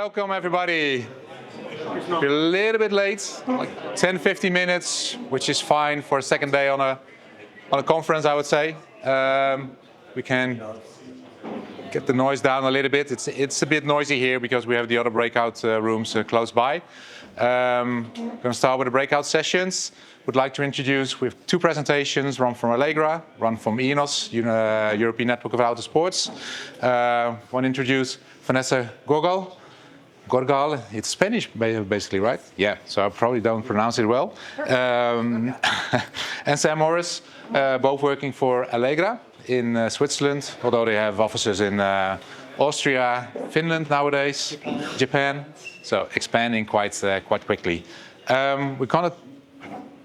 Welcome everybody. We're a little bit late, like 10-15 minutes, which is fine for a second day on a conference, I would say. We can get the noise down a little bit. It's a bit noisy here because we have the other breakout rooms close by. We're going to start with the breakout sessions. Would like to introduce with two presentations, one from ALLEGRA, one from ENOS, European Network of Auto Sports. Want to introduce Vanessa Gorgal. Gorgal, it's Spanish basically, right? Yeah, so I probably don't pronounce it well. And Sam Morris, both working for ALLEGRA in Switzerland, although they have offices in Austria, Finland nowadays, Japan, so expanding quite quickly. We're going to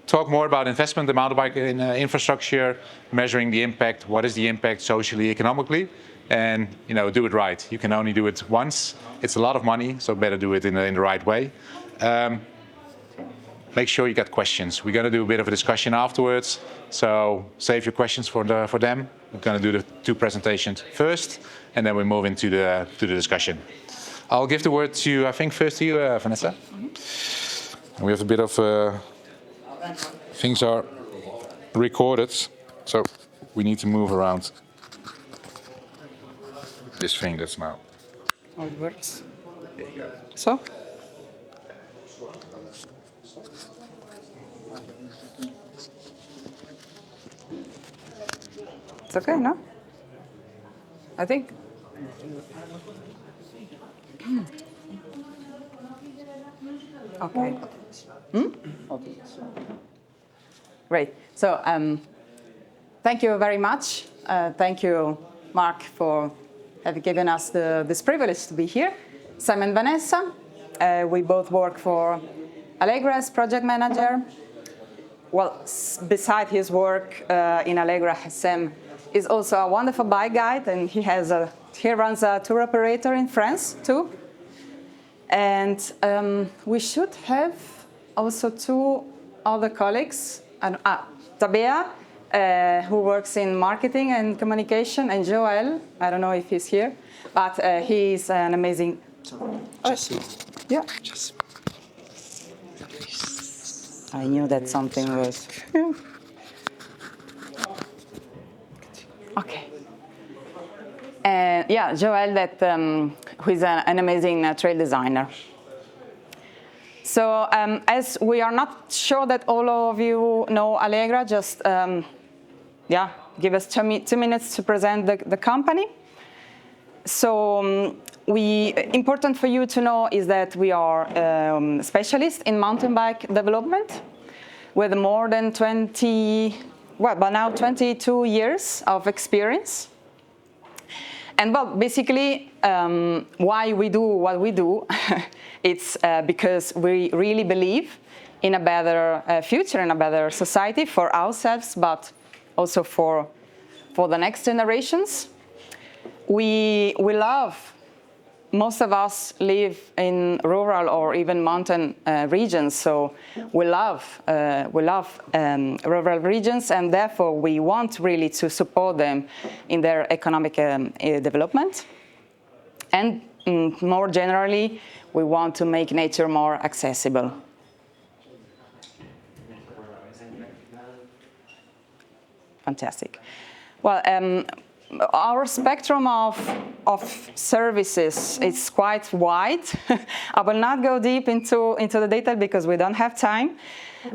talk more about investment in mountain bike infrastructure, measuring the impact, what is the impact socially, economically, and do it right. You can only do it once. It's a lot of money, so better do it in the right way. Make sure you get questions. We're going to do a bit of a discussion afterwards, so save your questions for them. We're going to do the two presentations first, and then we move into the discussion. I'll give the word to, I think, first to you, Vanessa. We have a bit of things are recorded, so we need to move around this thing that's now. How it works. There you go. So? It's okay, no? I think. Okay. Great. So, thank you very much. Thank you, Mark, for having given us this privilege to be here. Sam and Vanessa, we both work for ALLEGRA as project manager. Well, beside his work in ALLEGRA, Sam is also a wonderful bike guide, and he runs a tour operator in France too. And we should have also two other colleagues, Tabea, who works in marketing and communication, and Joel, I don't know if he's here, but he's an amazing... Yeah. I knew that something was... Okay. And yeah, Joel, who is an amazing trail designer. So as we are not sure that all of you know ALLEGRA, just give us 2 minutes to present the company. So important for you to know is that we are specialists in mountain bike development with more than 22 years of experience. And well, basically, why we do what we do, it's because we really believe in a better future, in a better society for ourselves, but also for the next generations. We love, most of us live in rural or even mountain regions, so we love rural regions, and therefore we want really to support them in their economic development. And more generally, we want to make nature more accessible. Fantastic. Well, our spectrum of services is quite wide. I will not go deep into the detail because we don't have time.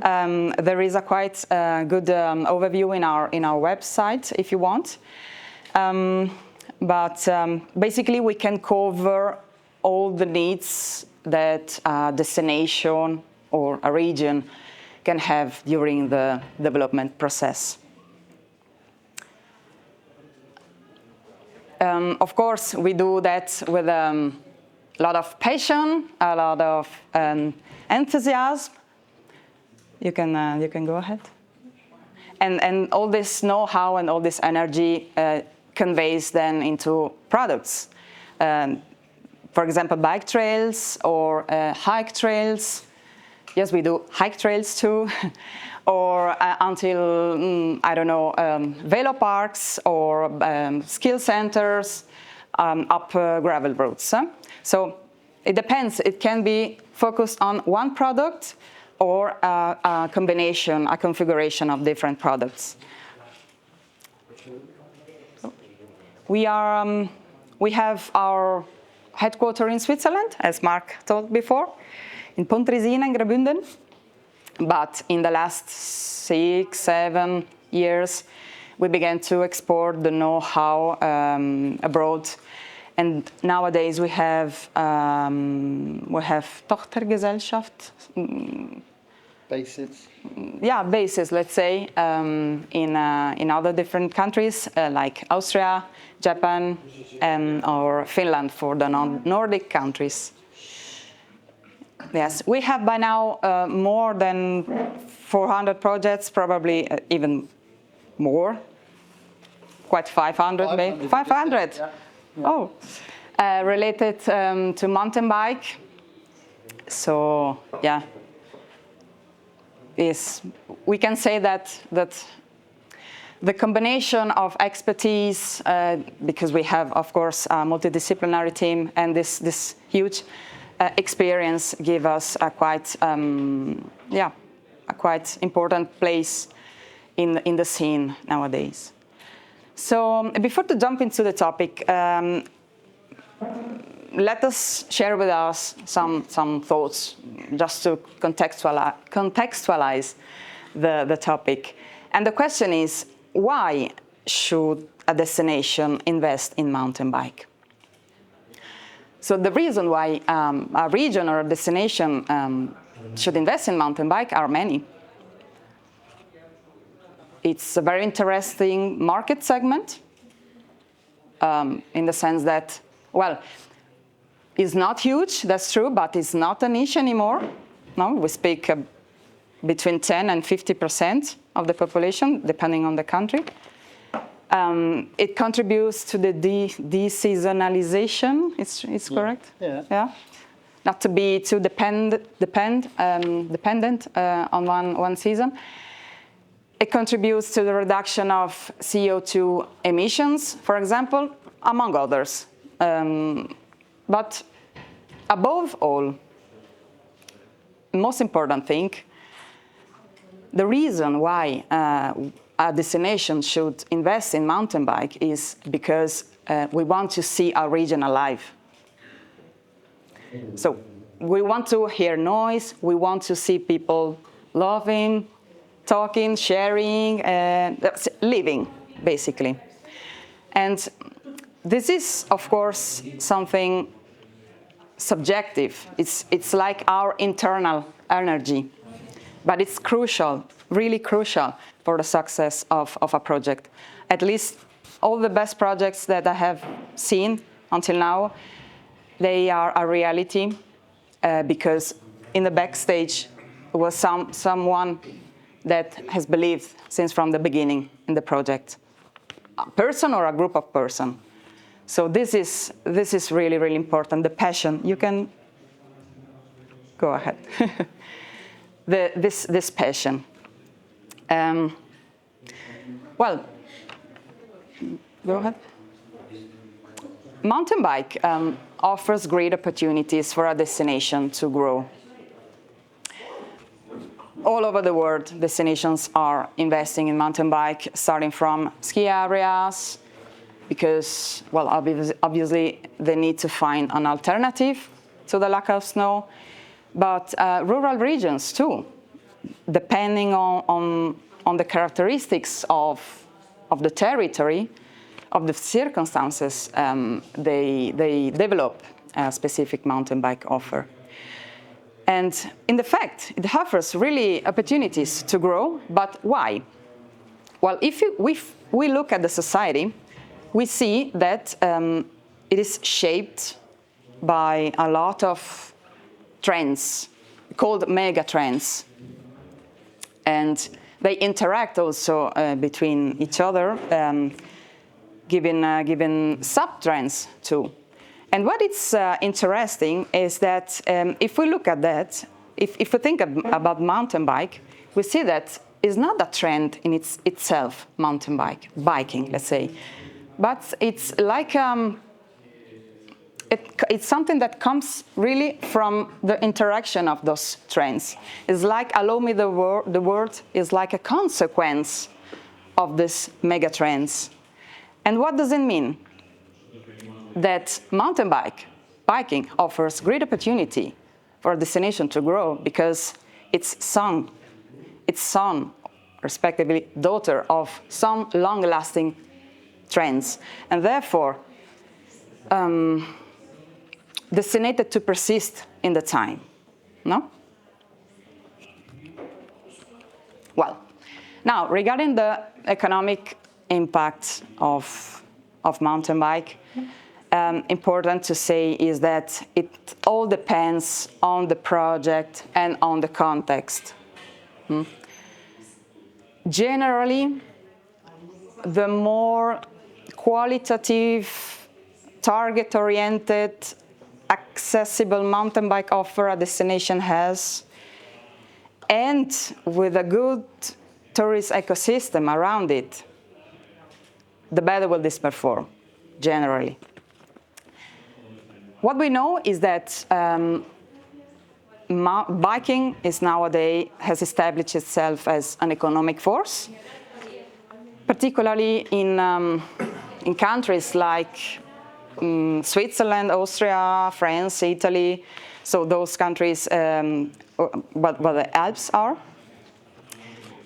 There is a quite good overview in our website if you want. But basically, we can cover all the needs that a destination or a region can have during the development process. Of course, we do that with a lot of passion, a lot of enthusiasm. You can go ahead. And all this know-how and all this energy conveys then into products. For example, bike trails or hike trails. Yes, we do hike trails too. Or until, I don't know, velo parks or skill centers up gravel roads. So it depends. It can be focused on one product or a combination, a configuration of different products. We have our headquarters in Switzerland, as Mark told before, in Pontresina in Graubünden. But in the last 6-7 years, we began to export the know-how abroad. And nowadays we have Tochtergesellschaft. Bases. Yeah, bases, let's say, in other different countries like Austria, Japan, or Finland for the Nordic countries. Yes, we have by now more than 400 projects, probably even more. Quite 500, maybe 500. Yeah. Oh, related to mountain bike. So yeah, we can say that the combination of expertise, because we have, of course, a multidisciplinary team, and this huge experience give us a quite important place in the scene nowadays. So before to jump into the topic, let us share with us some thoughts just to contextualize the topic. And the question is, why should a destination invest in mountain bike? So the reason why a region or a destination should invest in mountain bike are many. It's a very interesting market segment in the sense that, well, it's not huge, that's true, but it's not a niche anymore. No, we speak between 10 and 50% of the population, depending on the country. It contributes to the deseasonalization. It's correct. Yeah. Yeah. Not to be too dependent on one season. It contributes to the reduction of CO2 emissions, for example, among others. But above all, most important thing, the reason why a destination should invest in mountain bike is because we want to see our region alive. So we want to hear noise, we want to see people laughing, talking, sharing, living, basically. And this is, of course, something subjective. It's like our internal energy, but it's crucial, really crucial for the success of a project. At least all the best projects that I have seen until now, they are a reality because in the backstage was someone that has believed since from the beginning in the project, a person or a group of persons. So this is really, really important. The passion. You can go ahead. This passion. Well, go ahead. Mountain bike offers great opportunities for a destination to grow. All over the world, destinations are investing in mountain bike, starting from ski areas, because, well, obviously they need to find an alternative to the lack of snow, but rural regions too, depending on the characteristics of the territory, of the circumstances, they develop a specific mountain bike offer. And in fact, it offers really opportunities to grow, but why? Well, if we look at the society, we see that it is shaped by a lot of trends called mega trends. And they interact also between each other, given sub-trends too. And what is interesting is that if we look at that, if we think about mountain bike, we see that it's not a trend in itself, mountain biking, let's say. But it's like it's something that comes really from the interaction of those trends. It's like, allow me the word, is like a consequence of these mega trends. And what does it mean? That mountain biking offers great opportunity for a destination to grow because its son, respectively daughter of some long-lasting trends, and therefore destinated to persist in the time, no? Well, now regarding the economic impact of mountain bike, important to say is that it all depends on the project and on the context. Generally, the more qualitative, target-oriented, accessible mountain bike offer a destination has, and with a good tourist ecosystem around it, the better will this perform, generally. What we know is that biking is nowadays has established itself as an economic force, particularly in countries like Switzerland, Austria, France, Italy, so those countries where the Alps are.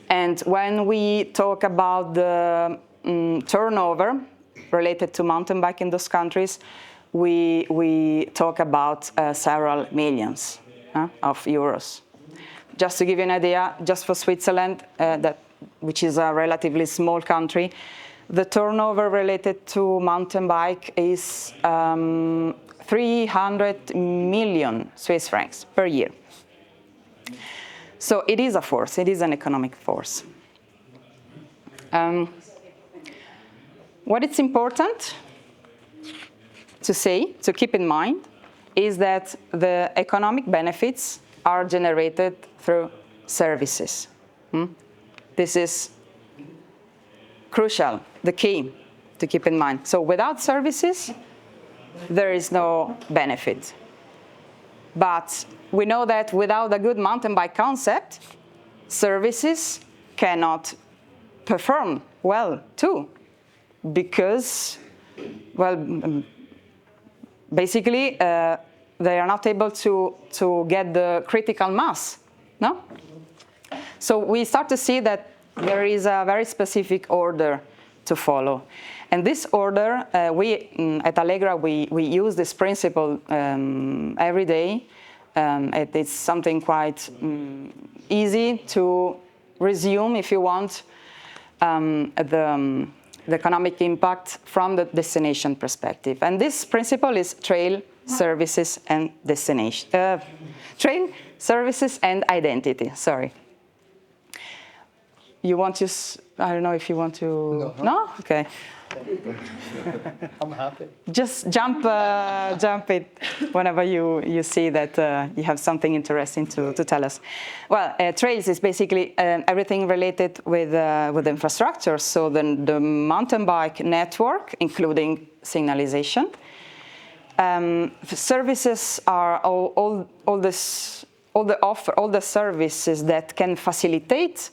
And when we talk about the turnover related to mountain bike in those countries, we talk about several millions of euros. Just to give you an idea, just for Switzerland, which is a relatively small country, the turnover related to mountain bike is 300 million Swiss francs per year. So it is a force, it is an economic force. What it's important to say, to keep in mind, is that the economic benefits are generated through services. This is crucial, the key to keep in mind. So without services, there is no benefit. But we know that without a good mountain bike concept, services cannot perform well too, because, well, basically, they are not able to get the critical mass, no? So we start to see that there is a very specific order to follow. And this order, at Allegra, we use this principle every day. It's something quite easy to resume, if you want, the economic impact from the destination perspective. And this principle is trail, services, and destination. Trail, services, and identity, sorry. You want to, I don't know if you want to, no? Okay. I'm happy. Just jump it whenever you see that you have something interesting to tell us. Well, trails is basically everything related with infrastructure. So the mountain bike network, including signalization. Services are all the services that can facilitate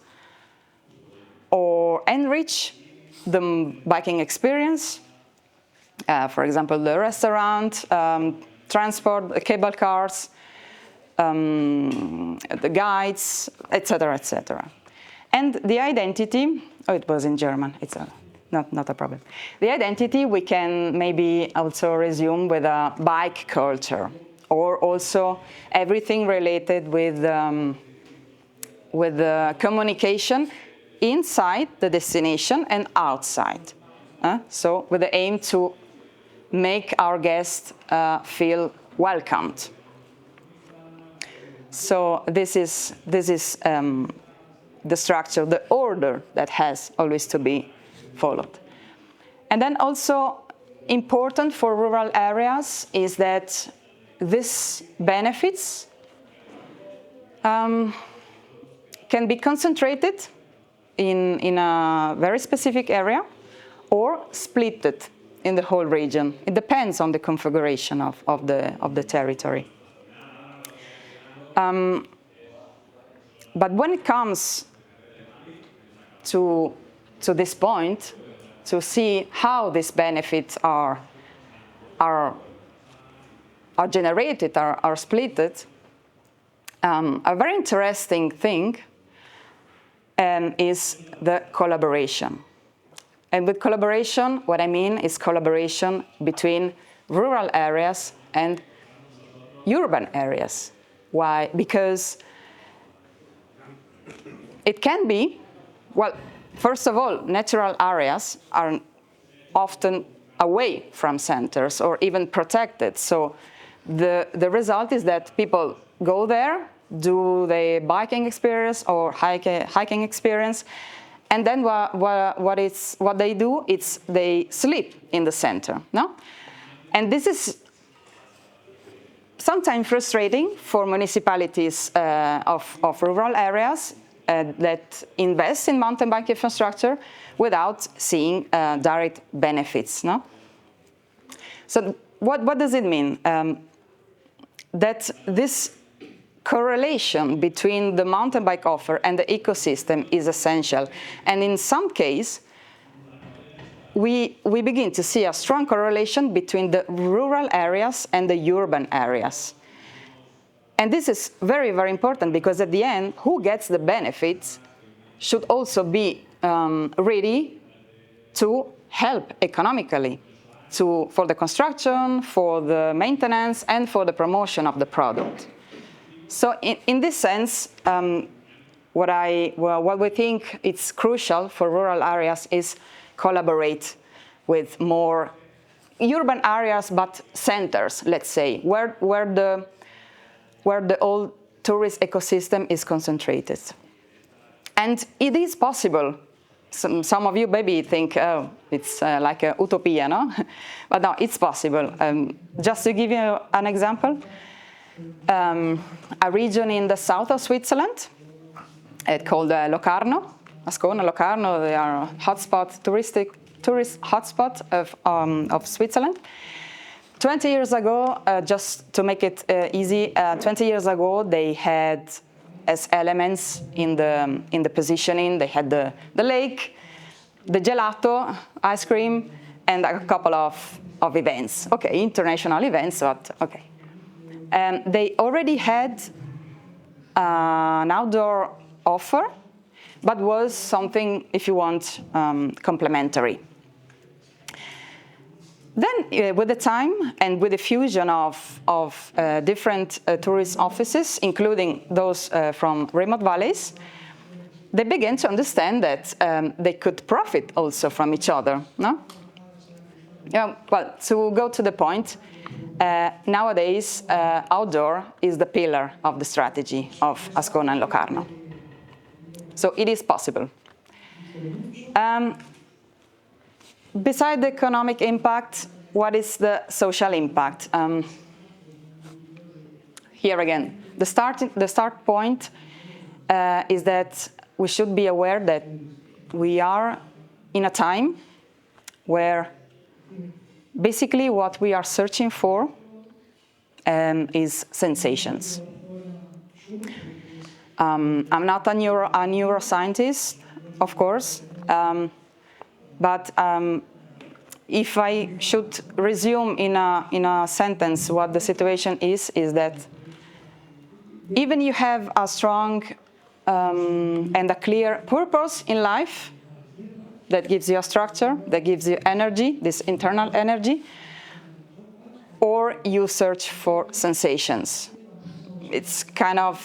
or enrich the biking experience. For example, the restaurant, transport, cable cars, the guides, etc., etc. And the identity, oh, it was in German, it's not a problem. The identity we can maybe also resume with a bike culture, or also everything related with the communication inside the destination and outside. So with the aim to make our guests feel welcomed. So this is the structure, the order that has always to be followed. And then also important for rural areas is that these benefits can be concentrated in a very specific area or splitted in the whole region. It depends on the configuration of the territory. But when it comes to this point, to see how these benefits are generated, are splitted, a very interesting thing is the collaboration. And with collaboration, what I mean is collaboration between rural areas and urban areas. Why? Because it can be, well, first of all, natural areas are often away from centers or even protected. So the result is that people go there, do the biking experience or hiking experience, and then what they do is they sleep in the center, no? And this is sometimes frustrating for municipalities of rural areas that invest in mountain bike infrastructure without seeing direct benefits, no? So what does it mean? That this correlation between the mountain bike offer and the ecosystem is essential. And in some case, we begin to see a strong correlation between the rural areas and the urban areas. And this is very, very important because at the end, who gets the benefits should also be ready to help economically for the construction, for the maintenance, and for the promotion of the product. So in this sense, what we think it's crucial for rural areas is collaborate with more urban areas, but centers, let's say, where the whole tourist ecosystem is concentrated. And it is possible. Some of you maybe think, oh, it's like a utopia, no? But no, it's possible. Just to give you an example, a region in the south of Switzerland, called Locarno, Ascona, Locarno, they are a tourist hotspot of Switzerland. 20 years ago, just to make it easy, 20 years ago they had as elements in the positioning, they had the lake, the gelato, ice cream, and a couple of events. Okay, international events, but okay. They already had an outdoor offer, but was something, if you want, complementary. Then, with the time and with the fusion of different tourist offices, including those from remote valleys, they began to understand that they could profit also from each other. No? Yeah, well, to go to the point, nowadays, outdoor is the pillar of the strategy of Ascona and Locarno. So it is possible. Besides the economic impact, what is the social impact? Here again, the start point is that we should be aware that we are in a time where basically what we are searching for is sensations. I'm not a neuroscientist, of course, but if I should resume in a sentence what the situation is that even you have a strong and a clear purpose in life that gives you a structure, that gives you energy, this internal energy, or you search for sensations. It's kind of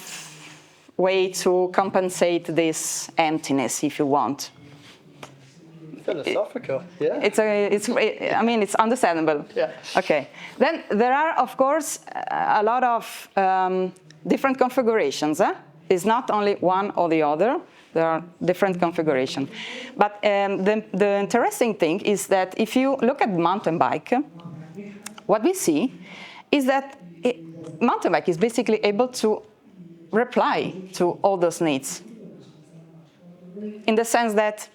way to compensate this emptiness, if you want. Philosophical, yeah. I mean, it's understandable. Yeah. Okay. Then there are, of course, a lot of different configurations. It's not only one or the other. There are different configurations. But the interesting thing is that if you look at mountain bike, what we see is that mountain bike is basically able to reply to all those needs. In the sense that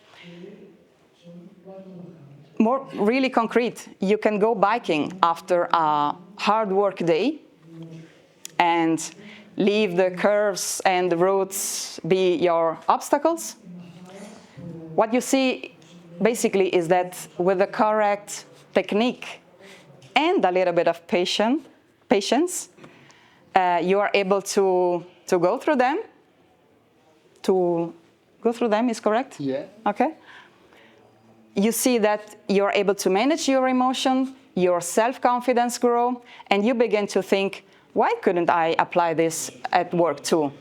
more really concrete, you can go biking after a hard work day and leave the curves and the roads be your obstacles. What you see basically is that with the correct technique and a little bit of patience, you are able to go through them. To go through them is correct? Yeah. Okay. You see that you're able to manage your emotion, your self-confidence grow, and you begin to think, why couldn't I apply this at work too?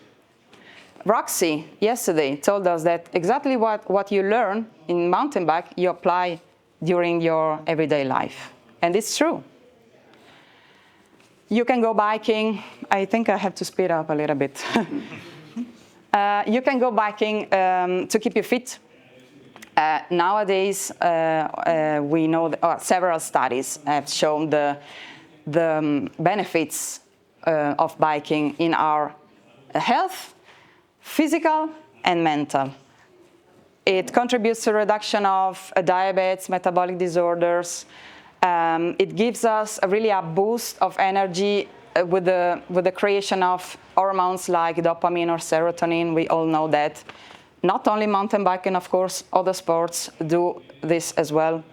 Roxy yesterday told us that exactly what you learn in mountain bike, you apply during your everyday life. And it's true. You can go biking. I think I have to speed up a little bit. You can go biking to keep you fit. Nowadays, we know that, several studies have shown the benefits of biking in our health, physical and mental. It contributes to reduction of diabetes, metabolic disorders. It gives us really a boost of energy with the creation of hormones like dopamine or serotonin. We all know that. Not only mountain biking, of course, other sports do this as well.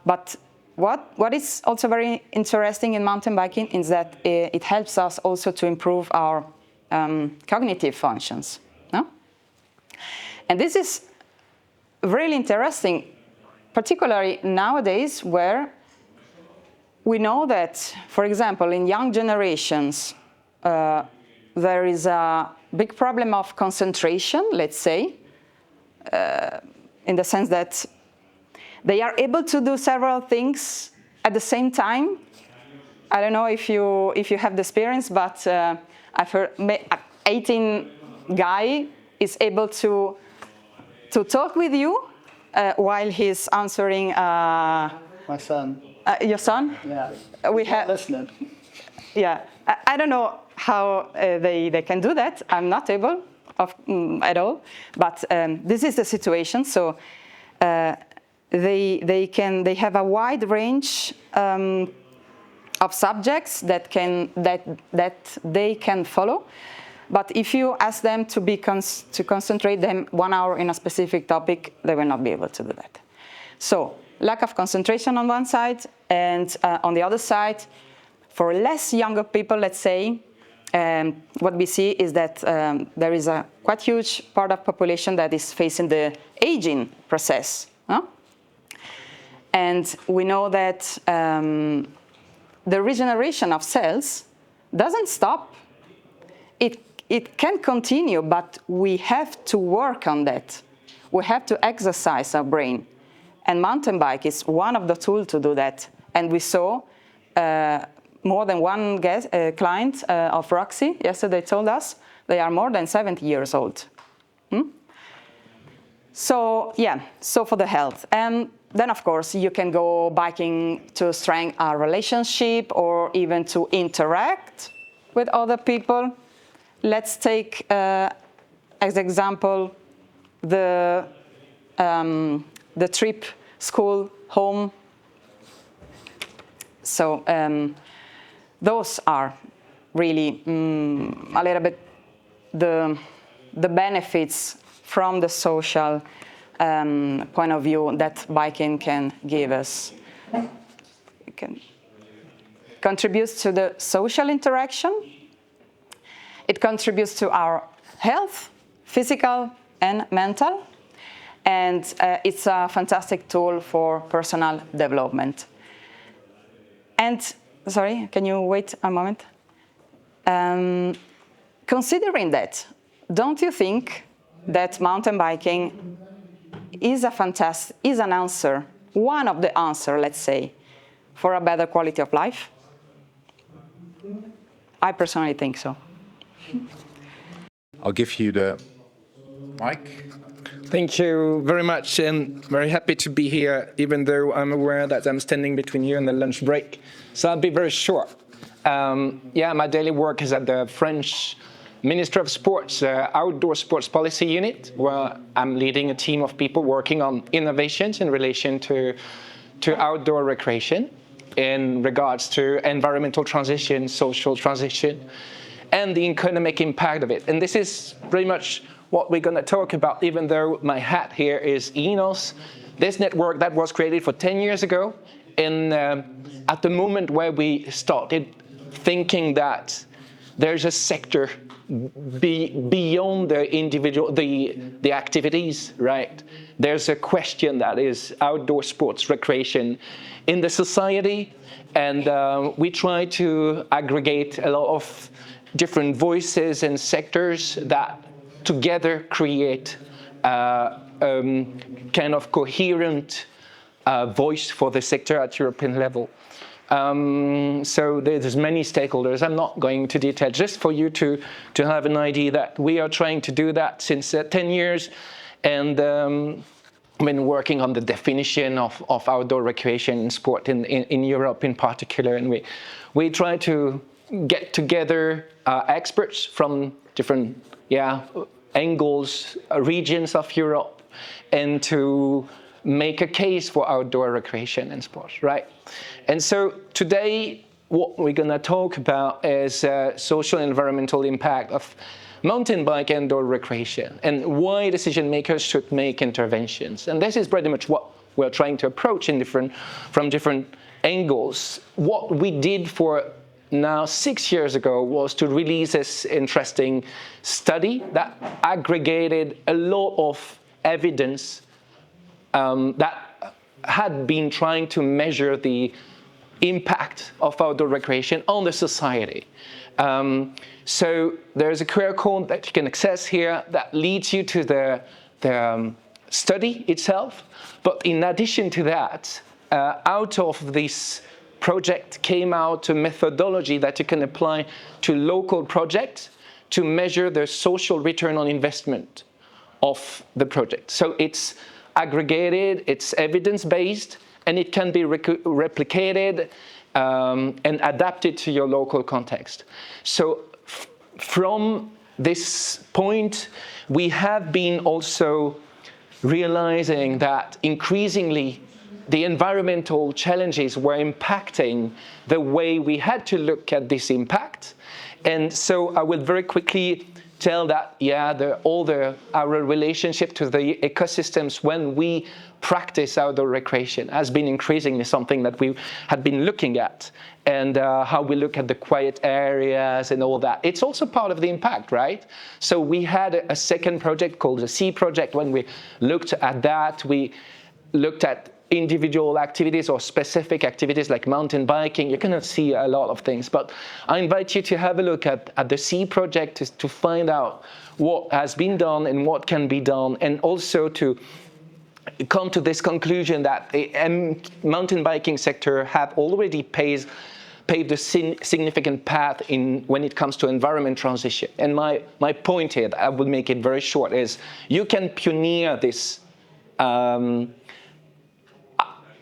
But what is also very interesting in mountain biking is that it helps us also to improve our cognitive functions. No? And this is really interesting, particularly nowadays where we know that, for example, in young generations, there is a big problem of concentration, let's say, in the sense that they are able to do several things at the same time. I don't know if you have the experience, but I've heard 18 guy is able to talk with you while he's answering. My son. Your son? Yeah. We have listening. Yeah. I don't know how they can do that. I'm not able at all. But this is the situation. So they have a wide range of subjects that they can follow. But if you ask them to concentrate them 1 hour in a specific topic, they will not be able to do that. So lack of concentration on one side, and on the other side, for less younger people, let's say, what we see is that there is a quite huge part of population that is facing the aging process. Huh? And we know that the regeneration of cells doesn't stop. It can continue, but we have to work on that. We have to exercise our brain. And mountain bike is one of the tools to do that. And we saw more than one client of Roxy yesterday told us they are more than 70 years old. So yeah, so for the health. And then of course you can go biking to strengthen our relationship or even to interact with other people. Let's take as example the trip school home. So those are really a little bit the benefits from the social point of view that biking can give us. It can contribute to the social interaction. It contributes to our health, physical and mental. And it's a fantastic tool for personal development. And, sorry, can you wait a moment? Considering that, don't you think that mountain biking is an answer, one of the answers, let's say, for a better quality of life? I personally think so. I'll give you the mic. Thank you very much, and very happy to be here, even though I'm aware that I'm standing between you and the lunch break. So I'll be very short. My daily work is at the French Ministry of Sports Outdoor Sports Policy Unit, where I'm leading a team of people working on innovations in relation to to outdoor recreation in regards to environmental transition, social transition, and the economic impact of it. And this is pretty much what we're going to talk about, even though my hat here is ENOS. This network that was created for 10 years ago, and at the moment where we started thinking that there's a sector beyond the individual, the activities, right? There's a question that is outdoor sports, recreation in the society, and we try to aggregate a lot of different voices and sectors that together create kind of coherent voice for the sector at European level. So there's many stakeholders. I'm not going into detail, just for you to have an idea that we are trying to do that since 10 years, and been working on the definition of outdoor recreation and sport in Europe in particular. And we try to get together experts from different angles, regions of Europe, and to make a case for outdoor recreation and sport, right? And so today, what we're going to talk about is social and environmental impact of mountain bike indoor recreation and why decision makers should make interventions. And this is pretty much what we're trying to approach from different angles. What we did for now 6 years ago was to release this interesting study that aggregated a lot of evidence that had been trying to measure the impact of outdoor recreation on the society. So there's a QR code that you can access here that leads you to the study itself. But in addition to that, out of this project came out a methodology that you can apply to local projects to measure the social return on investment of the project. So it's aggregated, it's evidence-based, and it can be replicated and adapted to your local context. So from this point, we have been also realizing that increasingly the environmental challenges were impacting the way we had to look at this impact. And so I will very quickly tell that, our relationship to the ecosystems when we practice outdoor recreation has been increasingly something that we had been looking at, and how we look at the quiet areas and all that. It's also part of the impact, right? So we had a second project called the Sea Project. When we looked at that, we looked at individual activities or specific activities like mountain biking. You cannot see a lot of things, but I invite you to have a look at the Sea Project to find out what has been done and what can be done, and also to come to this conclusion that the mountain biking sector have already paved a significant path when it comes to environment transition. And my point here, I will make it very short, is you can pioneer this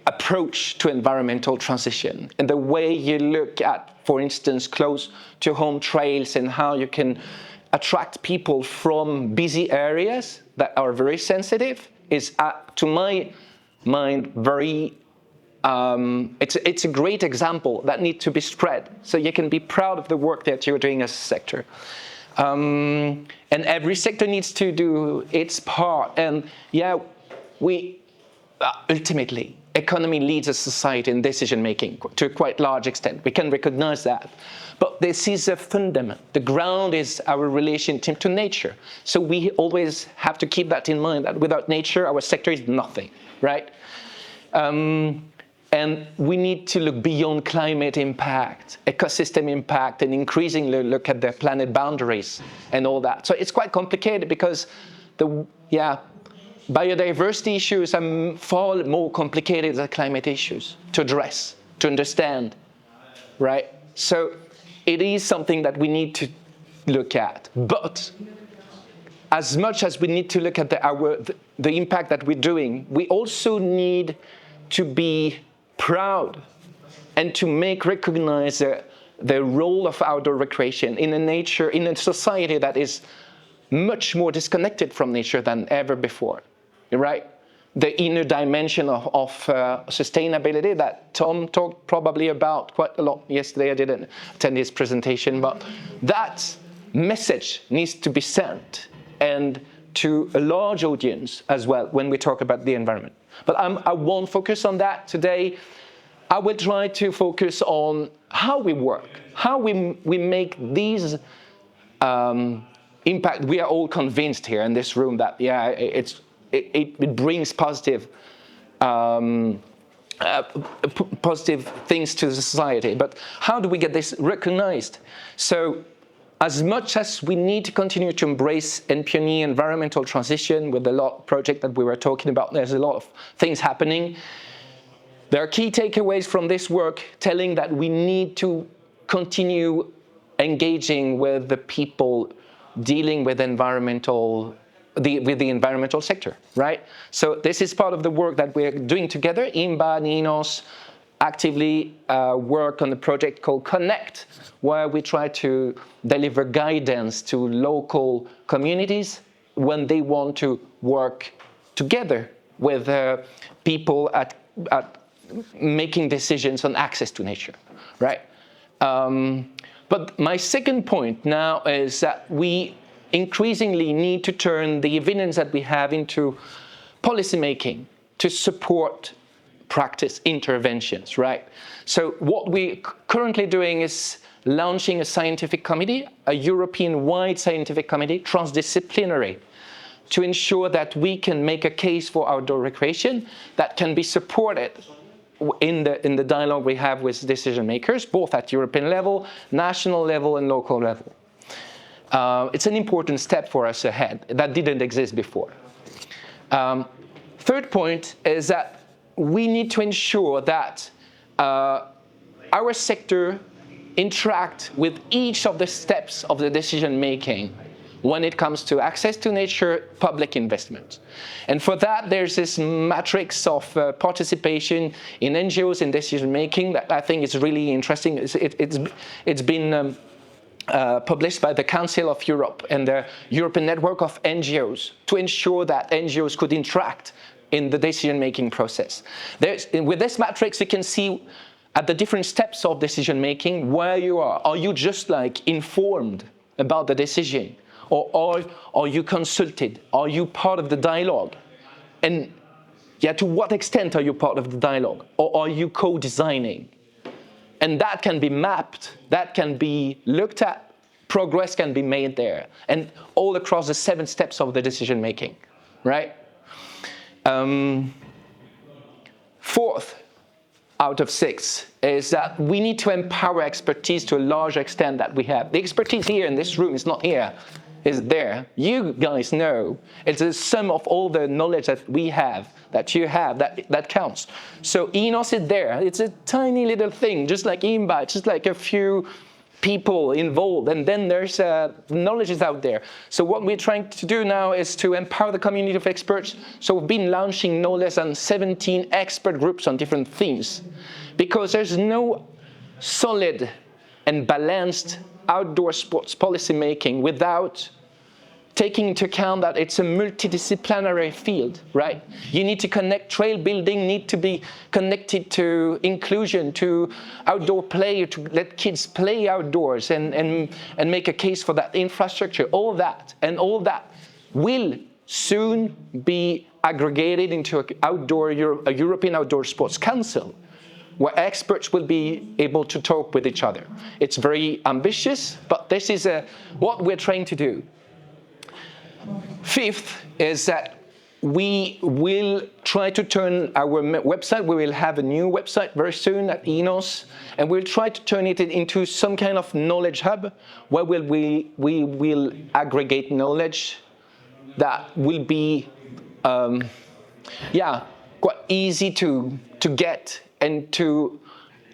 approach to environmental transition and the way you look at, for instance, close to home trails and how you can attract people from busy areas that are very sensitive is, to my mind, very, it's a great example that needs to be spread. So you can be proud of the work that you're doing as a sector. And every sector needs to do its part. And we ultimately, economy leads a society in decision-making to a quite large extent. We can recognize that. But this is a fundament. The ground is our relationship to nature. So we always have to keep that in mind, that without nature, our sector is nothing, right? And we need to look beyond climate impact, ecosystem impact, and increasingly look at the planet boundaries and all that. So it's quite complicated because biodiversity issues are far more complicated than climate issues to address, to understand, right? So it is something that we need to look at. But as much as we need to look at the impact that we're doing, we also need to be proud and to recognize the role of outdoor recreation in a society that is much more disconnected from nature than ever before. Right? the inner dimension of sustainability that Tom talked probably about quite a lot yesterday. I didn't attend his presentation, but that message needs to be sent and to a large audience as well when we talk about the environment. But I won't focus on that today. I will try to focus on how we work, how we make these impact. We are all convinced here in this room that, yeah, it brings positive positive things to the society. But how do we get this recognized? So as much as we need to continue to embrace and pioneer environmental transition with the lot project that we were talking about, there's a lot of things happening. There are key takeaways from this work telling that we need to continue engaging with the people dealing with the environmental sector, right? So this is part of the work that we're doing together. IMBA and INOS actively work on a project called Connect, where we try to deliver guidance to local communities when they want to work together with people at making decisions on access to nature, right? But my second point now is that we increasingly need to turn the evidence that we have into policymaking to support practice interventions, right? So what we're currently doing is launching a scientific committee, a European-wide scientific committee, transdisciplinary, to ensure that we can make a case for outdoor recreation that can be supported in the dialogue we have with decision makers, both at European level, national level, and local level. It's an important step for us ahead that didn't exist before. Third point is that we need to ensure that our sector interact with each of the steps of the decision making when it comes to access to nature, public investment. And for that, there's this matrix of participation in NGOs in decision making that I think is really interesting. It's been published by the Council of Europe and the European Network of NGOs to ensure that NGOs could interact in the decision-making process. With this matrix, you can see at the different steps of decision-making where you are. Are you just like informed about the decision? Or are you consulted? Are you part of the dialogue? And yeah, to what extent are you part of the dialogue? Or are you co-designing? And that can be mapped, that can be looked at, progress can be made there, and all across the 7 steps of the decision making, right? Fourth out of 6 is that we need to empower expertise to a large extent that we have. The expertise here in this room is not here, is there. You guys know it's a sum of all the knowledge that we have, that you have, that counts. So INOS is there. It's a tiny little thing, just like IMBA, just like a few people involved, and then there's knowledge is out there. So what we're trying to do now is to empower the community of experts. So we've been launching no less than 17 expert groups on different themes, because there's no solid and balanced outdoor sports policy making without taking into account that it's a multidisciplinary field, right? You need to connect trail building, need to be connected to inclusion, to outdoor play, to let kids play outdoors and make a case for that infrastructure, all that. And all that will soon be aggregated into a European Outdoor Sports Council, where experts will be able to talk with each other. It's very ambitious, but this is what we're trying to do. Fifth is that we will try to turn our website, we will have a new website very soon at INOS, and we'll try to turn it into some kind of knowledge hub where we will aggregate knowledge that will be quite easy to get and to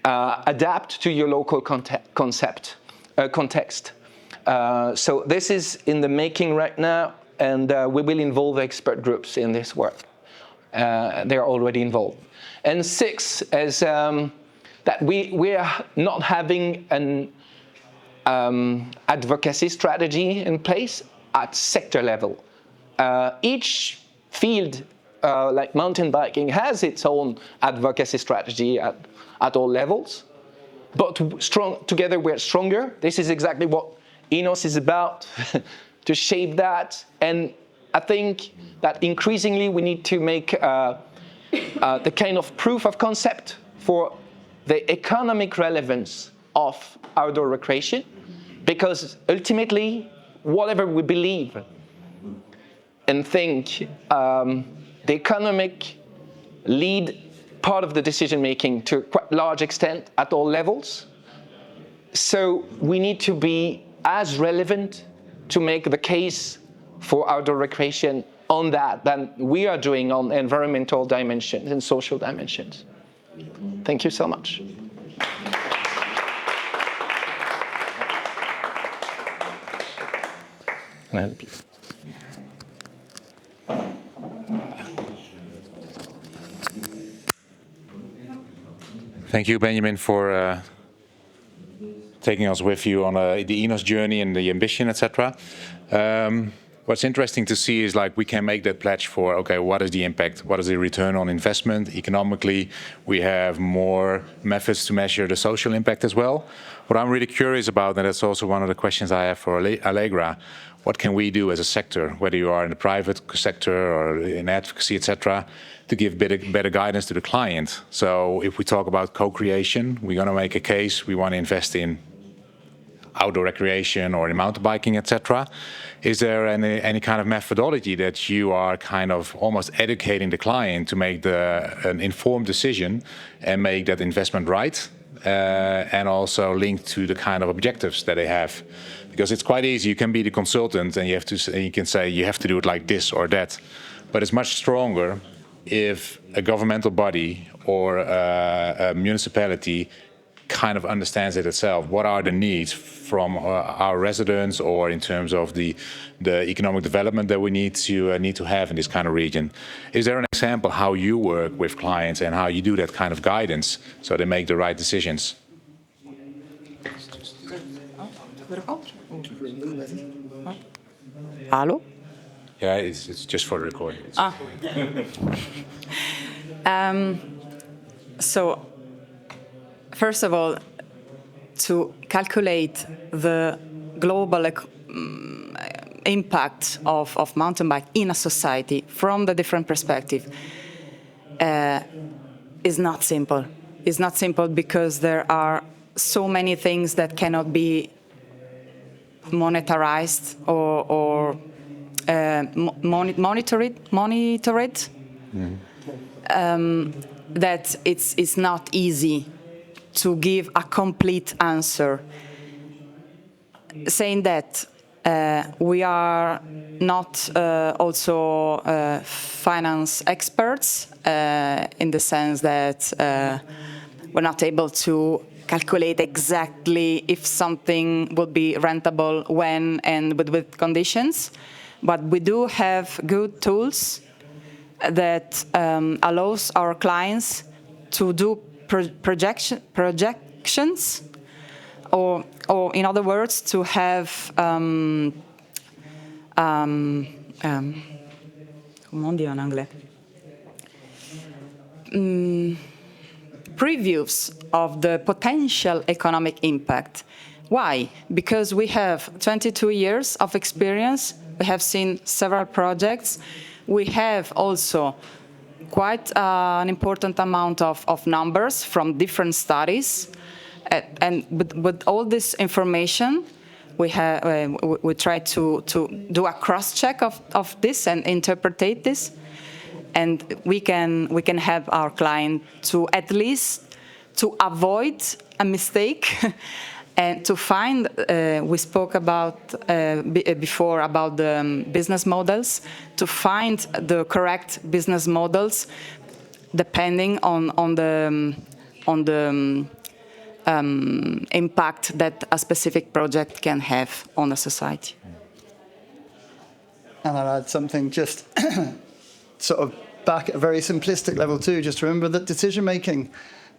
adapt to your local context. So this is in the making right now, and we will involve expert groups in this work. They're already involved. And 6 is that we are not having an advocacy strategy in place at sector level. Each field like mountain biking has its own advocacy strategy at all levels. But together we're stronger. This is exactly what ENOS is about, to shape that. And I think that increasingly we need to make the kind of proof of concept for the economic relevance of outdoor recreation, because ultimately, whatever we believe and think, the economic lead part of the decision making to a quite large extent at all levels. So we need to be as relevant to make the case for outdoor recreation on that than we are doing on environmental dimensions and social dimensions. Thank you so much. Thank you, Benjamin, for taking us with you on the ENOS journey and the ambition, etc. What's interesting to see is like we can make that pledge for, okay, what is the impact? What is the return on investment? Economically, we have more methods to measure the social impact as well. What I'm really curious about, and that's also one of the questions I have for ALLEGRA, what can we do as a sector, whether you are in the private sector or in advocacy, etc., to give better guidance to the client? So if we talk about co-creation, we're going to make a case, we want to invest in outdoor recreation or in mountain biking, etc. Is there any kind of methodology that you are kind of almost educating the client to make an informed decision and make that investment right, and also linked to the kind of objectives that they have? Because it's quite easy, you can be the consultant and you can say you have to do it like this or that, but it's much stronger if a governmental body or a municipality kind of understands it itself. What are the needs from our residents, or in terms of the economic development that we need to have in this kind of region? Is there an example how you work with clients and how you do that kind of guidance so they make the right decisions? Hello? Yeah, it's just for the recording. So, first of all, to calculate the global impact of mountain bike in a society from the different perspective is not simple. It's not simple because there are so many things that cannot be monetarized or monitored. That it's not easy to give a complete answer. Saying that, we are not also finance experts in the sense that we're not able to calculate exactly if something would be rentable when and with conditions, but we do have good tools that allows our clients to do projections, or in other words, to have previews of the potential economic impact. Why? Because we have 22 years of experience, we have seen several projects, we have also quite an important amount of numbers from different studies, and with all this information, we try to do a cross-check of this and interpret this, and we can help our client to at least to avoid a mistake. And to find, we spoke about before about the business models, to find the correct business models depending on the impact that a specific project can have on a society. And I'll add something just sort of back at a very simplistic level too. Just remember that decision making,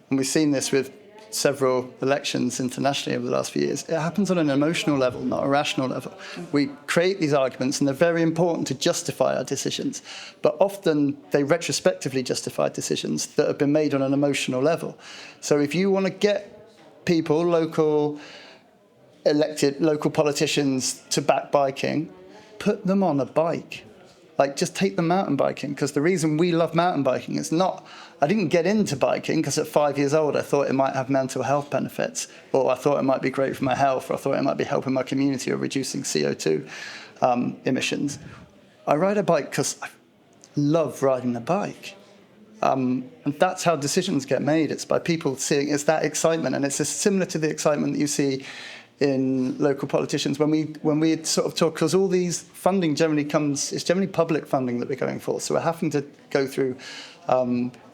and we've seen this with several elections internationally over the last few years, it happens on an emotional level, not a rational level. We create these arguments, and they're very important to justify our decisions, but often they retrospectively justify decisions that have been made on an emotional level. So if you want to get people, local politicians to back biking, put them on a bike. Like, just take them mountain biking, because the reason we love mountain biking is not, I didn't get into biking because at 5 years old I thought it might have mental health benefits, or I thought it might be great for my health, or I thought it might be helping my community or reducing CO2 emissions. I ride a bike because I love riding a bike. And that's how decisions get made. It's by people seeing, it's that excitement, and it's similar to the excitement that you see in local politicians when we sort of talk, because all these funding it's generally public funding that we're going for. So we're having to go through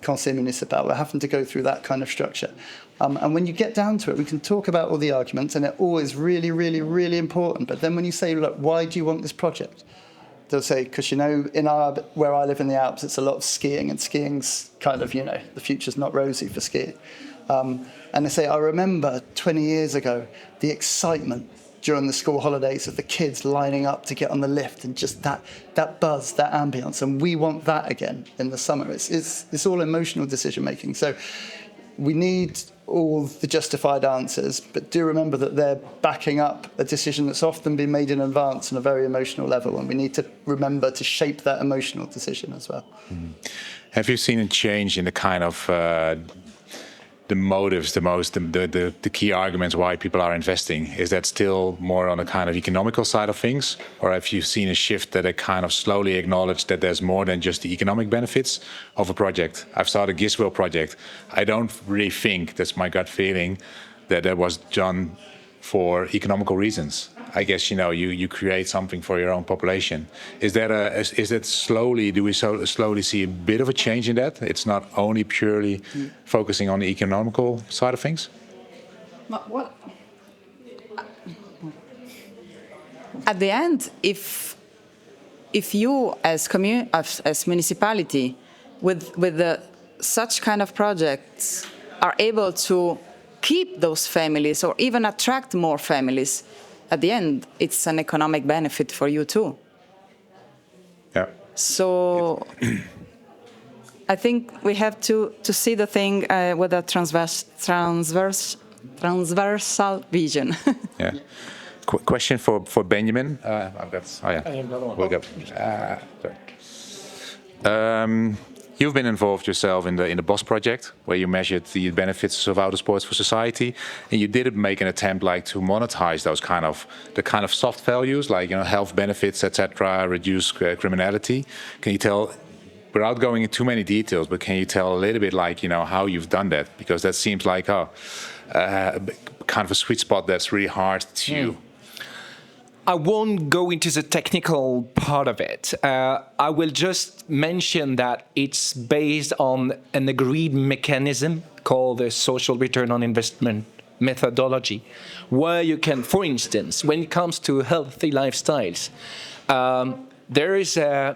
Conseil Municipal, we're having to go through that kind of structure. And when you get down to it, we can talk about all the arguments, and they're always really, really, really important. But then when you say, look, why do you want this project? They'll say, because, you know, where I live in the Alps, it's a lot of skiing, and skiing's kind of, you know, the future's not rosy for skiing. And they say, I remember 20 years ago, the excitement during the school holidays of the kids lining up to get on the lift, and just that buzz, that ambience. And we want that again in the summer. It's all emotional decision making. So we need all the justified answers, but do remember that they're backing up a decision that's often been made in advance on a very emotional level, and we need to remember to shape that emotional decision as well. Mm-hmm. Have you seen a change in the kind of the motives, the key arguments why people are investing? Is that still more on a kind of economical side of things, or have you seen a shift that they kind of slowly acknowledge that there's more than just the economic benefits of a project? I've started a Giswell project. I don't really think, that's my gut feeling, that was done for economical reasons. I guess, you know, you create something for your own population. Is that slowly? Do we slowly see a bit of a change in that? It's not only purely focusing on the economical side of things. Well, at the end, if you as municipality with such kind of projects are able to keep those families or even attract more families, at the end, it's an economic benefit for you too. Yeah. So I think we have to see the thing with a transversal vision. Yeah. Question for Benjamin. We'll go. Sorry. You've been involved yourself in the BOSS project, where you measured the benefits of outer sports for society, and you did make an attempt like to monetize those kind of soft values, like, you know, health benefits, etc., reduce criminality. Can you tell, without going into too many details, but can you tell a little bit, like, you know, how you've done that? Because that seems like kind of a sweet spot that's really hard to. I won't go into the technical part of it. I will just mention that it's based on an agreed mechanism called the social return on investment methodology, where you can, for instance, when it comes to healthy lifestyles, there is the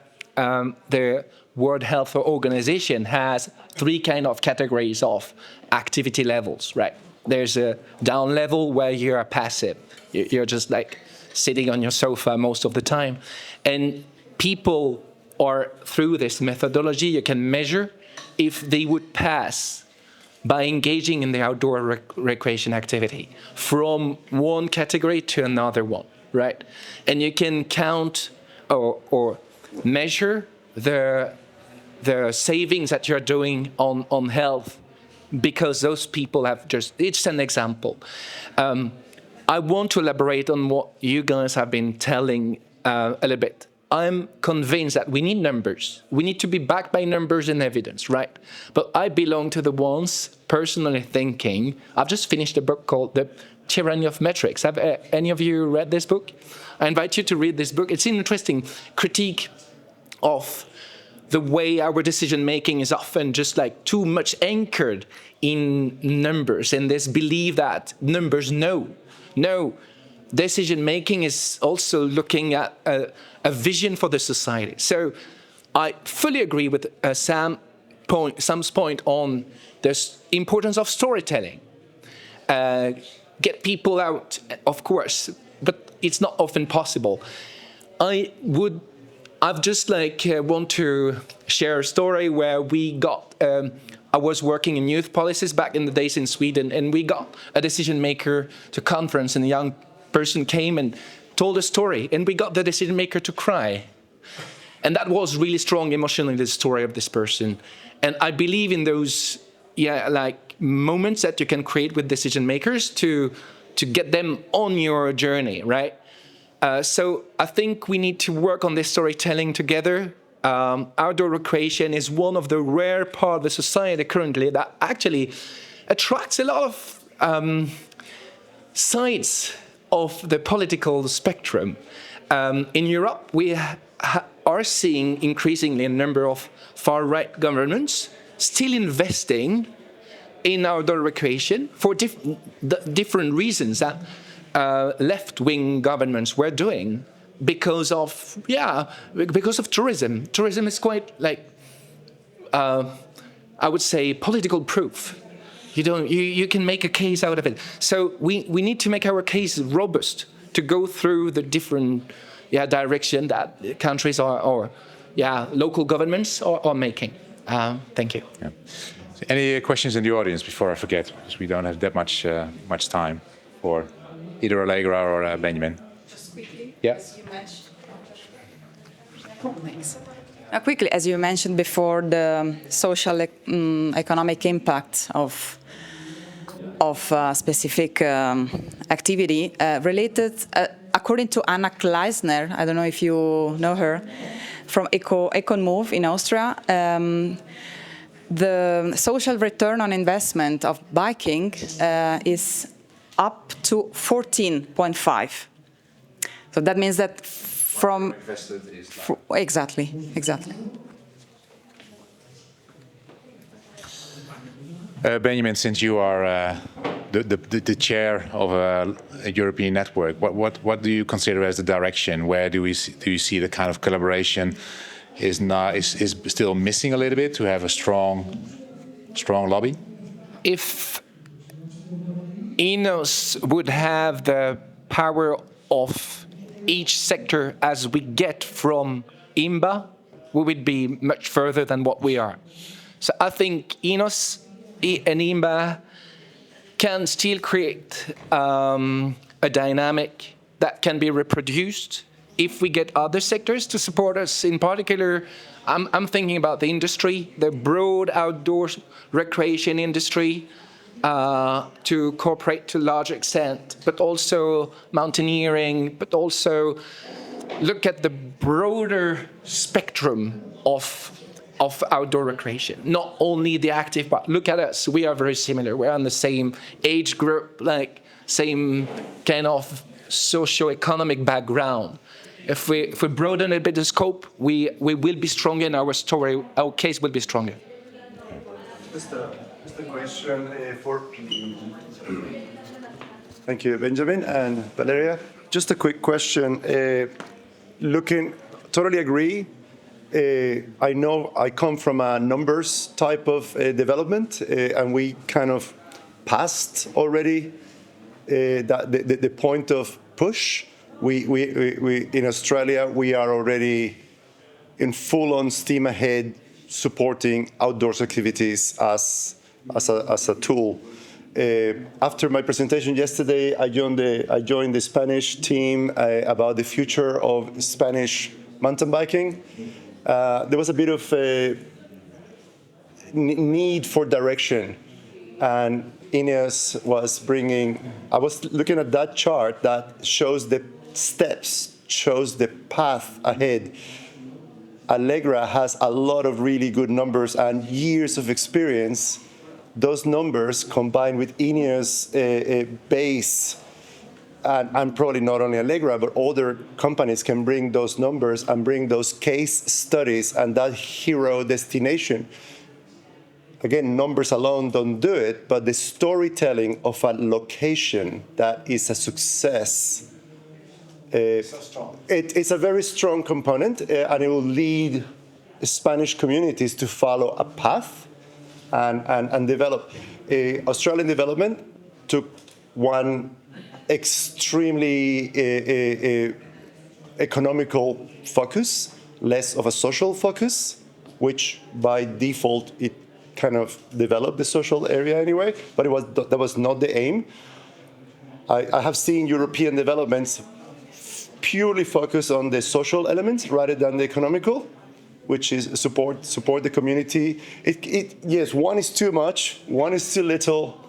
World Health Organization has 3 kind of categories of activity levels, right? There's a down level where you're passive. You're just like sitting on your sofa most of the time. And people are, through this methodology, you can measure if they would pass by engaging in the outdoor recreation activity from one category to another one, right? And you can count or measure the savings that you're doing on health, because those people have just, it's an example. I want to elaborate on what you guys have been telling a little bit. I'm convinced that we need numbers. We need to be backed by numbers and evidence, right? But I belong to the ones personally thinking, I've just finished a book called The Tyranny of Metrics. Have any of you read this book? I invite you to read this book. It's an interesting critique of the way our decision-making is often just like too much anchored in numbers and this belief that numbers know. No, decision-making is also looking at a vision for the society. So I fully agree with Sam's point on the importance of storytelling. get people out, of course, but it's not often possible. I've just want to share a story where we got, I was working in youth policies back in the days in Sweden, and we got a decision maker to conference, and a young person came and told a story, and we got the decision maker to cry. And that was really strong emotionally, the story of this person. And I believe in those, moments that you can create with decision makers to get them on your journey, right? So I think we need to work on this storytelling together. Outdoor recreation is one of the rare parts of the society currently that actually attracts a lot of sides of the political spectrum. In Europe, we are seeing increasingly a number of far-right governments still investing in outdoor recreation for different reasons that left-wing governments were doing because of tourism. Tourism is quite I would say political proof. You can make a case out of it. So we need to make our case robust to go through the different direction that countries or local governments are making. Thank you. Yeah. So any questions in the audience before I forget? Because we don't have that much time for either Allegra or Benjamin. Just quickly, Yeah. as you mentioned. Thanks. Quickly, as you mentioned before, the social economic impact of specific activity related, according to Anna Kleisner, I don't know if you know her, from Econ in Austria, the social return on investment of biking is up to 14.5. So that means that from exactly. Benjamin, since you are the chair of a European network, what do you consider as the direction? Where do you see the kind of collaboration is still missing a little bit to have a strong lobby? If INOS would have the power of each sector as we get from IMBA, we would be much further than what we are. So I think INOS and IMBA can still create a dynamic that can be reproduced if we get other sectors to support us. In particular, I'm thinking about the industry, the broad outdoor recreation industry, to cooperate to a large extent, but also mountaineering, but also look at the broader spectrum of outdoor recreation. Not only the active, but look at us. We are very similar. We're on the same age group, same kind of socio-economic background. If we broaden a bit the scope, we will be stronger in our story. Our case will be stronger. Just a question for... Thank you, Benjamin and Valeria. Just a quick question. Totally agree. I know I come from a numbers type of development, and we kind of passed already the point of push. We in Australia, we are already in full-on steam ahead supporting outdoors activities as a tool. After my presentation yesterday, I joined the Spanish team about the future of Spanish mountain biking. There was a bit of a need for direction, and Ineos was I was looking at that chart that shows the steps, shows the path ahead. ALLEGRA has a lot of really good numbers and years of experience. Those numbers combined with Ineos' base, and probably not only ALLEGRA, but other companies can bring those numbers and bring those case studies and that hero destination. Again, numbers alone don't do it, but the storytelling of a location that is a success, it's a very strong component, and it will lead Spanish communities to follow a path and develop. Australian development, took one extremely economical focus, less of a social focus, which by default it kind of developed the social area anyway, but that was not the aim. I have seen European developments purely focus on the social elements rather than the economical, which is support the community. Yes, one is too much, one is too little,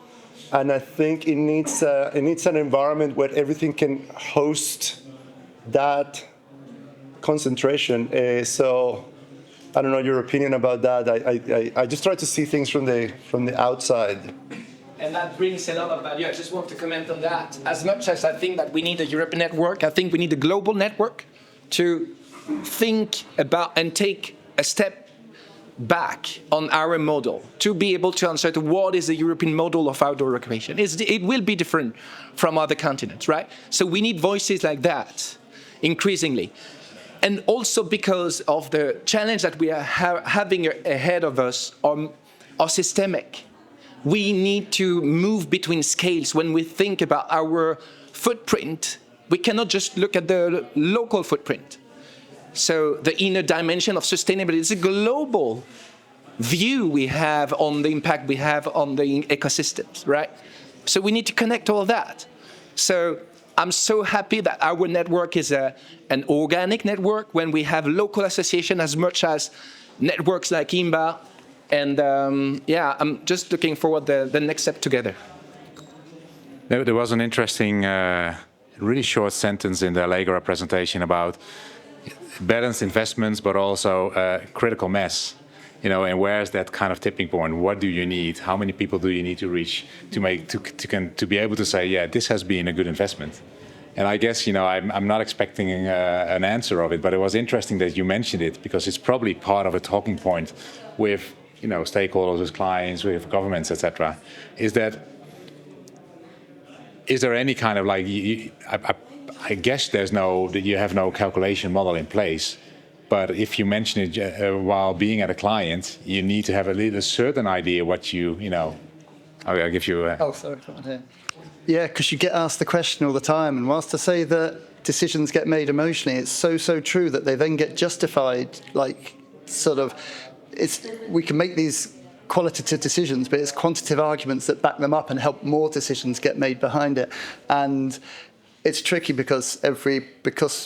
and I think it needs an environment where everything can host that concentration. So I don't know your opinion about that. I just try to see things from the outside. And that brings a lot of value. I just want to comment on that. As much as I think that we need a European network, I think we need a global network to think about and take a step back on our model to be able to answer to what is the European model of outdoor recreation. It will be different from other continents, right? So we need voices like that increasingly. And also because of the challenge that we are having ahead of us are systemic. We need to move between scales when we think about our footprint. We cannot just look at the local footprint. So the inner dimension of sustainability is a global view we have on the impact we have on the ecosystems, right? So we need to connect all that. So I'm so happy that our network is an organic network when we have local association as much as networks like IMBA. And yeah, I'm just looking forward to the next step together. There was an interesting, really short sentence in the ALLEGRA presentation about balanced investments, but also critical mass. You know, and where is that kind of tipping point? What do you need? How many people do you need to reach to be able to say, yeah, this has been a good investment? And I guess, you know, I'm not expecting an answer of it, but it was interesting that you mentioned it because it's probably part of a talking point with, you know, stakeholders, with clients, with governments, etc. Is there any kind of like, I guess you have no calculation model in place, but if you mention it while being at a client, you need to have a certain idea what you know. I'll give you. Oh, sorry, come on here. Yeah, because you get asked the question all the time, and whilst I say that decisions get made emotionally, it's so true that they then get justified. Like, sort of, we can make these qualitative decisions, but it's quantitative arguments that back them up and help more decisions get made behind it. And it's tricky because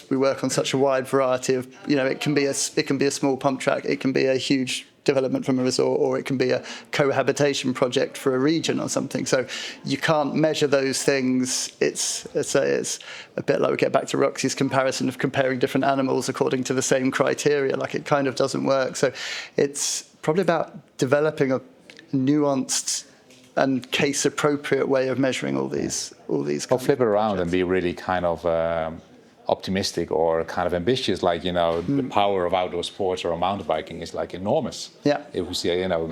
we work on such a wide variety of, you know, it can be a small pump track, it can be a huge development from a resort, or it can be a cohabitation project for a region or something. So you can't measure those things. It's a bit like we get back to Roxy's comparison of comparing different animals according to the same criteria. Like, it kind of doesn't work. So it's probably about developing a nuanced and case-appropriate way of measuring all these. Or flip it around and be really kind of optimistic or kind of ambitious, like, you know, the power of outdoor sports or mountain biking is like enormous. Yeah. If we see, you know,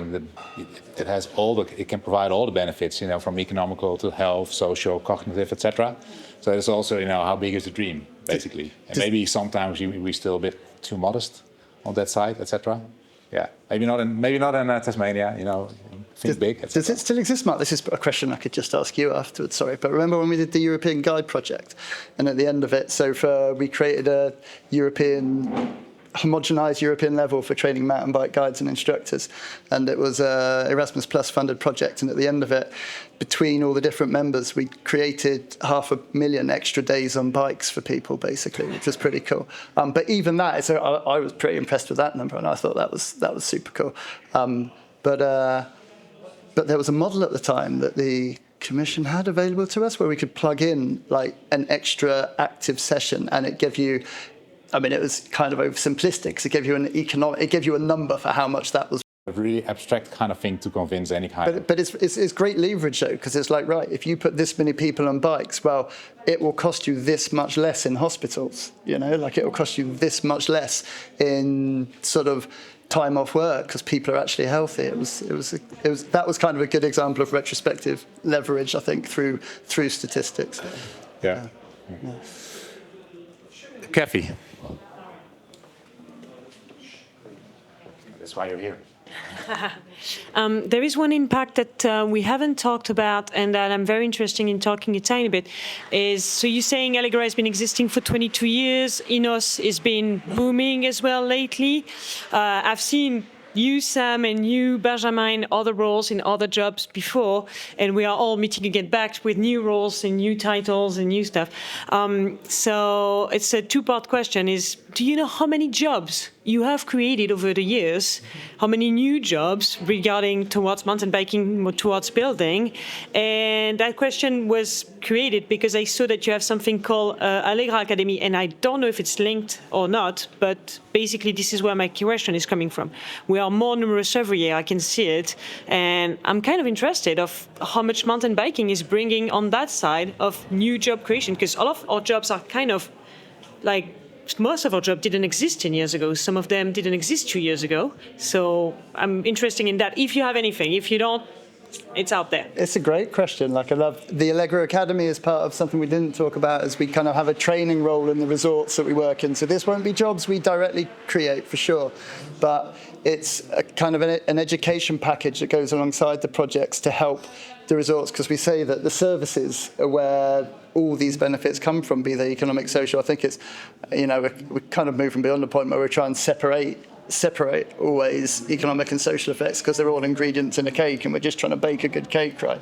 it can provide all the benefits, you know, from economical to health, social, cognitive, etc. So it's also, you know, how big is the dream, basically, and maybe sometimes we're still a bit too modest on that side, etc. Yeah, maybe not in Tasmania, you know. Think big. Does it still exist, Mark? This is a question I could just ask you afterwards, sorry. But remember when we did the European Guide project? And at the end of it, we created a homogenized European level for training mountain bike guides and instructors. And it was a Erasmus Plus funded project. And at the end of it, between all the different members, we created 500,000 extra days on bikes for people, basically, which was pretty cool. But even that, I was pretty impressed with that number, and I thought that was super cool. But there was a model at the time that the Commission had available to us where we could plug in like an extra active session, and it gave you, I mean, it was kind of oversimplistic because it gave you a number for how much that was. A really abstract kind of thing to convince any kind. But it's great leverage though, because it's like, right, if you put this many people on bikes, well, it will cost you this much less in hospitals, you know, like it will cost you this much less in sort of time off work because people are actually healthy. That was kind of a good example of retrospective leverage, I think, through statistics. Yeah. Kathy. That's why you're here. There is one impact that we haven't talked about and that I'm very interested in talking a tiny bit is, so you're saying ALLEGRA has been existing for 22 years, INOS has been booming as well lately. I've seen you, Sam, and you, Benjamin, in other roles, in other jobs before, and we are all meeting again back with new roles and new titles and new stuff. So it's a two-part question is, do you know how many jobs you have created over the years? How many new jobs regarding towards mountain biking, towards building? And that question was created because I saw that you have something called ALLEGRA Academy, and I don't know if it's linked or not, but basically this is where my question is coming from. We are more numerous every year, I can see it, and I'm kind of interested of how much mountain biking is bringing on that side of new job creation, because all of our jobs are kind of like, most of our jobs didn't exist 10 years ago. Some of them didn't exist 2 years ago. So I'm interested in that. If you have anything, if you don't, it's out there. It's a great question. Like, I love the ALLEGRA Academy is part of something we didn't talk about, as we kind of have a training role in the resorts that we work in. So this won't be jobs we directly create for sure, but it's a kind of an education package that goes alongside the projects to help the resorts, because we say that the services are where all these benefits come from, be they economic, social. I think it's, you know, we're kind of moving beyond the point where we're trying to separate always economic and social effects, because they're all ingredients in a cake and we're just trying to bake a good cake, right?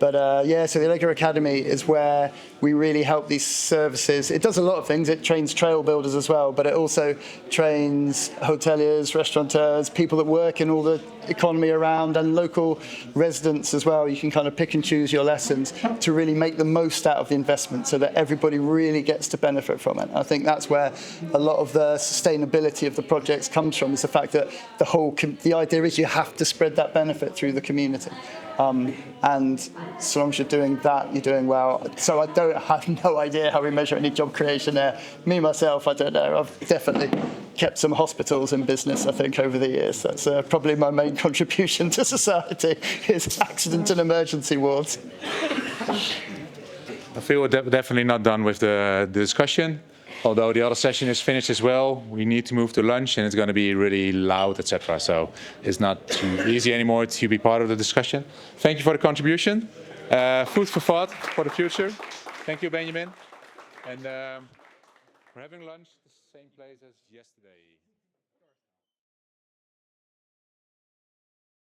Yeah, so the ALLEGRA Academy is where we really help these services. It does a lot of things. It trains trail builders as well, but it also trains hoteliers, restaurateurs, people that work in all the economy around, and local residents as well. You can kind of pick and choose your lessons to really make the most out of the investment so that everybody really gets to benefit from it. I think that's where a lot of the sustainability of the projects comes from, is the fact that the idea is you have to spread that benefit through the community. And so long as you're doing that, you're doing well. So I have no idea how we measure any job creation there. Me, myself, I don't know. I've definitely kept some hospitals in business, I think, over the years. That's probably my main contribution to society, is accident and emergency wards. I feel we're definitely not done with the discussion. Although the other session is finished as well, we need to move to lunch and it's going to be really loud, etc. So it's not too easy anymore to be part of the discussion. Thank you for the contribution. Food for thought for the future. Thank you, Benjamin. And we're having lunch the same place as yesterday.